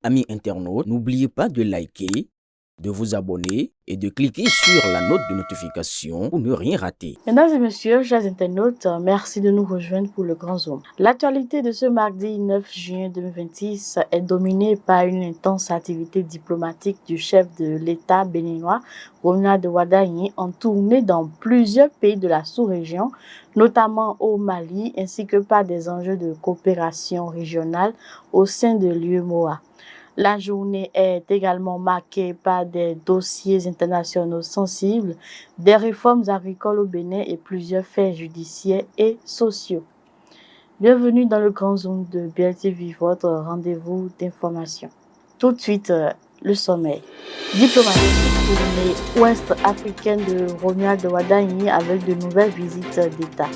Amis internautes, n'oubliez pas de liker, de vous abonner et de cliquer sur la note de notification pour ne rien rater. Mesdames et messieurs, chers internautes, merci de nous rejoindre pour le Grand Zoom. L'actualité de ce mardi 9 juin 2026 est dominée par une intense activité diplomatique du chef de l'État béninois, Ronald Wardani, en tournée dans plusieurs pays de la sous-région, notamment au Mali, ainsi que par des enjeux de coopération régionale au sein de l'UEMOA. La journée est également marquée par des dossiers internationaux sensibles, des réformes agricoles au Bénin et plusieurs faits judiciaires et sociaux. Bienvenue dans le Grand Zoom de BLTV, votre rendez-vous d'information. Tout de suite, le sommet. Diplomatique, tournée ouest africaine de Ronald Wardani avec de nouvelles visites d'État.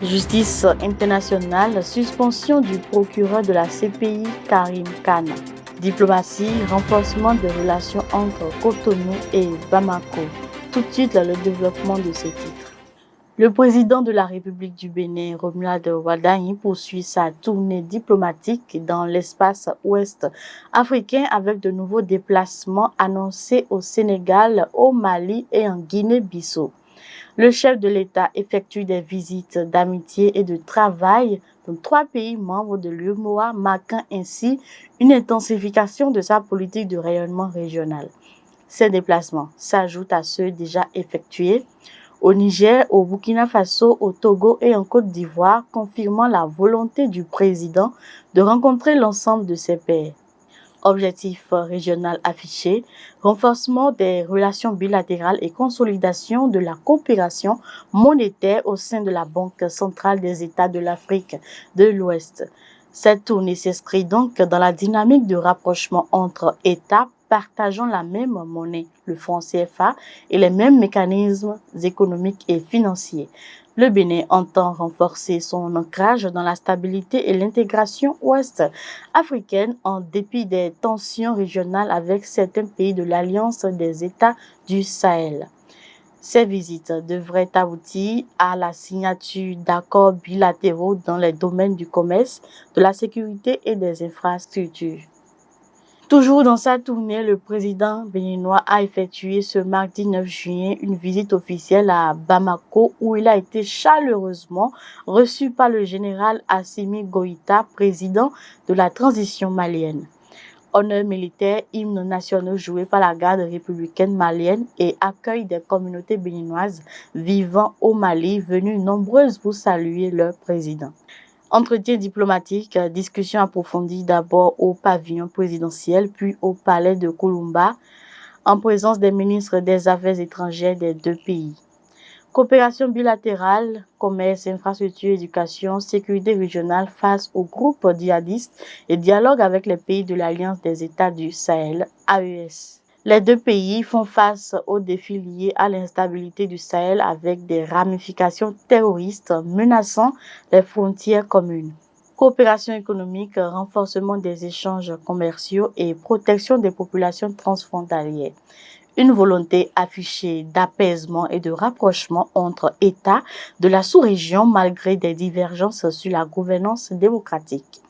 Justice internationale, suspension du procureur de la CPI, Karim Khan. Diplomatie, renforcement des relations entre Cotonou et Bamako. Tout de suite, le développement de ces titres. Le président de la République du Bénin, Ronald Wardani, poursuit sa tournée diplomatique dans l'espace ouest africain avec de nouveaux déplacements annoncés au Sénégal, au Mali et en Guinée-Bissau. Le chef de l'État effectue des visites d'amitié et de travail dans 3 pays membres de l'UEMOA, marquant ainsi une intensification de sa politique de rayonnement régional. Ces déplacements s'ajoutent à ceux déjà effectués au Niger, au Burkina Faso, au Togo et en Côte d'Ivoire, confirmant la volonté du président de rencontrer l'ensemble de ses pairs. Objectif régional affiché, renforcement des relations bilatérales et consolidation de la coopération monétaire au sein de la Banque centrale des États de l'Afrique de l'Ouest. Cette tournée s'inscrit donc dans la dynamique de rapprochement entre États partageant la même monnaie, le franc CFA, et les mêmes mécanismes économiques et financiers. Le Bénin entend renforcer son ancrage dans la stabilité et l'intégration ouest-africaine en dépit des tensions régionales avec certains pays de l'Alliance des États du Sahel. Ces visites devraient aboutir à la signature d'accords bilatéraux dans les domaines du commerce, de la sécurité et des infrastructures. Toujours dans sa tournée, le président béninois a effectué ce mardi 9 juin une visite officielle à Bamako où il a été chaleureusement reçu par le général Assimi Goïta, président de la transition malienne. Honneurs militaires, hymnes nationaux joués par la garde républicaine malienne et accueil des communautés béninoises vivant au Mali venues nombreuses pour saluer leur président. Entretien diplomatique, discussion approfondie d'abord au pavillon présidentiel, puis au palais de Kouloumba, en présence des ministres des Affaires étrangères des 2 pays. Coopération bilatérale, commerce, infrastructure, éducation, sécurité régionale face aux groupes djihadistes et dialogue avec les pays de l'Alliance des États du Sahel, AES. Les 2 pays font face aux défis liés à l'instabilité du Sahel avec des ramifications terroristes menaçant les frontières communes. Coopération économique, renforcement des échanges commerciaux et protection des populations transfrontalières. Une volonté affichée d'apaisement et de rapprochement entre États de la sous-région malgré des divergences sur la gouvernance démocratique.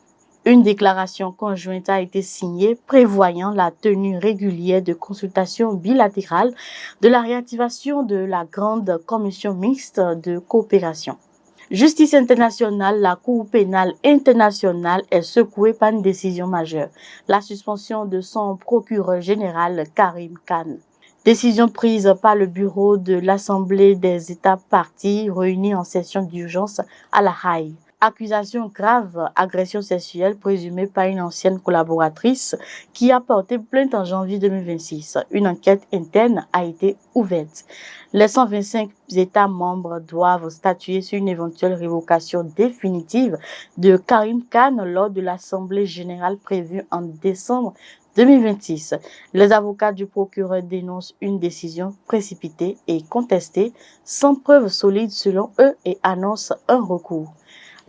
Une déclaration conjointe a été signée prévoyant la tenue régulière de consultations bilatérales de la réactivation de la grande commission mixte de coopération. Justice internationale, la Cour pénale internationale est secouée par une décision majeure, la suspension de son procureur général Karim Khan. Décision prise par le bureau de l'Assemblée des États parties réunis en session d'urgence à La Haye. Accusation grave, agression sexuelle présumée par une ancienne collaboratrice qui a porté plainte en janvier 2026. Une enquête interne a été ouverte. Les 125 États membres doivent statuer sur une éventuelle révocation définitive de Karim Khan lors de l'Assemblée générale prévue en décembre 2026. Les avocats du procureur dénoncent une décision précipitée et contestée, sans preuve solide selon eux, et annoncent un recours.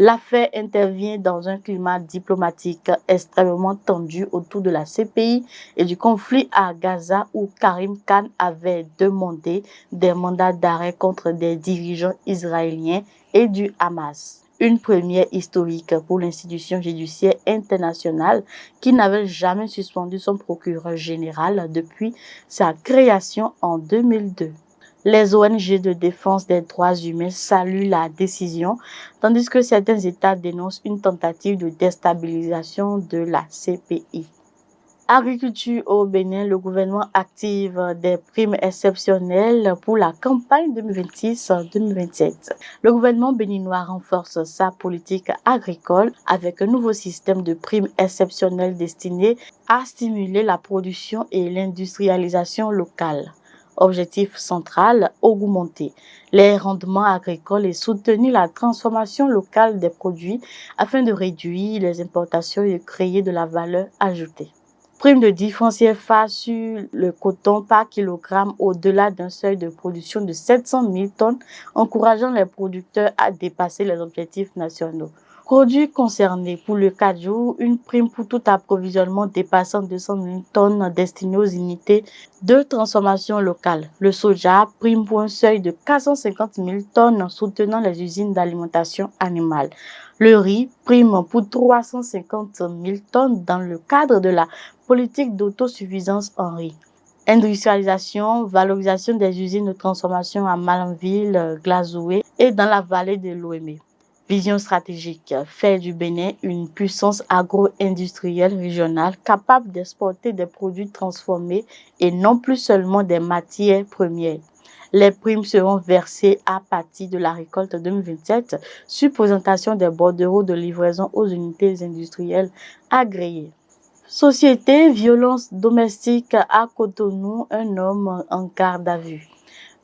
L'affaire intervient dans un climat diplomatique extrêmement tendu autour de la CPI et du conflit à Gaza où Karim Khan avait demandé des mandats d'arrêt contre des dirigeants israéliens et du Hamas. une première historique pour l'institution judiciaire internationale qui n'avait jamais suspendu son procureur général depuis sa création en 2002. Les ONG de défense des droits humains saluent la décision, tandis que certains États dénoncent une tentative de déstabilisation de la CPI. Agriculture au Bénin, le gouvernement active des primes exceptionnelles pour la campagne 2026-2027. Le gouvernement béninois renforce sa politique agricole avec un nouveau système de primes exceptionnelles destiné à stimuler la production et l'industrialisation locale. Objectif central, augmenter les rendements agricoles et soutenir la transformation locale des produits afin de réduire les importations et créer de la valeur ajoutée. Prime de 10 francs CFA sur le coton par kilogramme au-delà d'un seuil de production de 700 000 tonnes, encourageant les producteurs à dépasser les objectifs nationaux. Produits concernés pour le 4 jours, une prime pour tout approvisionnement dépassant 200 000 tonnes destinées aux unités de transformation locale. Le soja, prime pour un seuil de 450 000 tonnes soutenant les usines d'alimentation animale. Le riz, prime pour 350 000 tonnes dans le cadre de la politique d'autosuffisance en riz. Industrialisation, valorisation des usines de transformation à Malanville, Glazoué et dans la vallée de l'Ouémé. Vision stratégique, faire du Bénin une puissance agro-industrielle régionale capable d'exporter des produits transformés et non plus seulement des matières premières. Les primes seront versées à partir de la récolte 2027 sur présentation des bordereaux de livraison aux unités industrielles agréées. Société, violence domestique à Cotonou, un homme en garde à vue.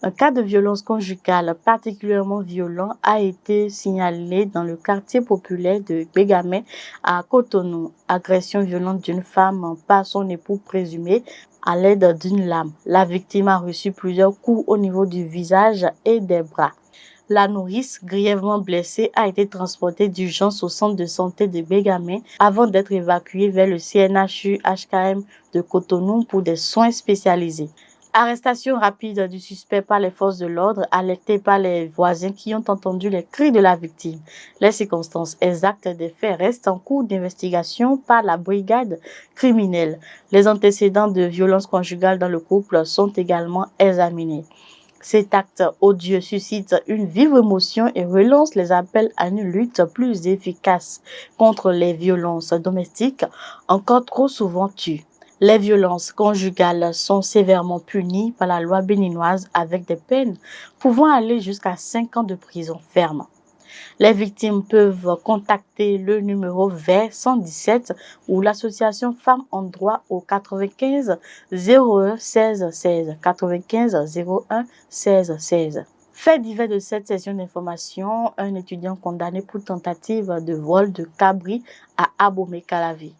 Un cas de violence conjugale particulièrement violent a été signalé dans le quartier populaire de Bégamé à Cotonou. Agression violente d'une femme par son époux présumé à l'aide d'une lame. La victime a reçu plusieurs coups au niveau du visage et des bras. La nourrice, grièvement blessée, a été transportée d'urgence au centre de santé de Bégamé avant d'être évacuée vers le CNHU-HKM de Cotonou pour des soins spécialisés. Arrestation rapide du suspect par les forces de l'ordre, alertés par les voisins qui ont entendu les cris de la victime. Les circonstances exactes des faits restent en cours d'investigation par la brigade criminelle. Les antécédents de violences conjugales dans le couple sont également examinés. Cet acte odieux suscite une vive émotion et relance les appels à une lutte plus efficace contre les violences domestiques, encore trop souvent tues. Les violences conjugales sont sévèrement punies par la loi béninoise avec des peines pouvant aller jusqu'à 5 ans de prison ferme. Les victimes peuvent contacter le numéro vert 117 ou l'association Femmes en droit au 95 01 16 16 95 01 16 16. Fait divers de cette session d'information, un étudiant condamné pour tentative de vol de cabri à Abomey-Calavi.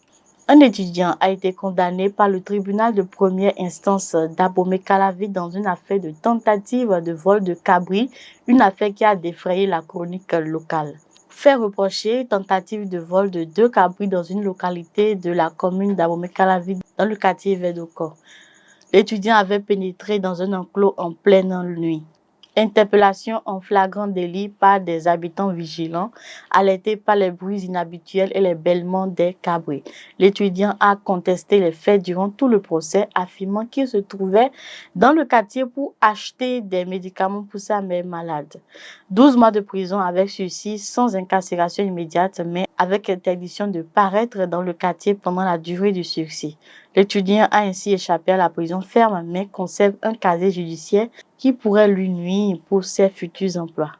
Un étudiant a été condamné par le tribunal de première instance d'Abomey-Calavi dans une affaire de tentative de vol de cabri, une affaire qui a défrayé la chronique locale. Fait reprocher tentative de vol de 2 cabris dans une localité de la commune d'Abomey-Calavi dans le quartier Verdocor. L'étudiant avait pénétré dans un enclos en pleine nuit. Interpellation en flagrant délit par des habitants vigilants, alertés par les bruits inhabituels et les bêlements des cabris. L'étudiant a contesté les faits durant tout le procès, affirmant qu'il se trouvait dans le quartier pour acheter des médicaments pour sa mère malade. 12 mois de prison avec sursis sans incarcération immédiate, mais avec interdiction de paraître dans le quartier pendant la durée du sursis. L'étudiant a ainsi échappé à la prison ferme, mais conserve un casier judiciaire qui pourrait lui nuire pour ses futurs emplois.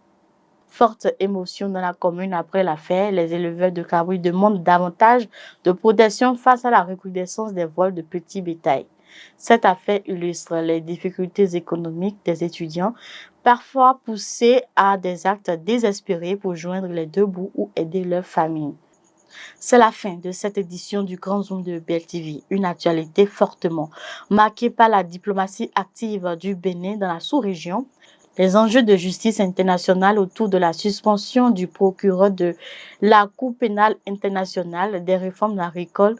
Forte émotion dans la commune après l'affaire, les éleveurs de cabri demandent davantage de protection face à la recrudescence des vols de petits bétail. Cette affaire illustre les difficultés économiques des étudiants, parfois poussés à des actes désespérés pour joindre les deux bouts ou aider leur famille. C'est la fin de cette édition du Grand Zoom de BLTV, une actualité fortement marquée par la diplomatie active du Bénin dans la sous-région, les enjeux de justice internationale autour de la suspension du procureur de la Cour pénale internationale, des réformes agricoles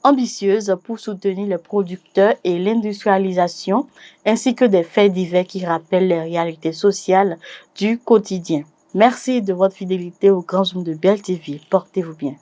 ambitieuses pour soutenir les producteurs et l'industrialisation, ainsi que des faits divers qui rappellent les réalités sociales du quotidien. Merci de votre fidélité au Grand Zoom de Bell TV. Portez-vous bien.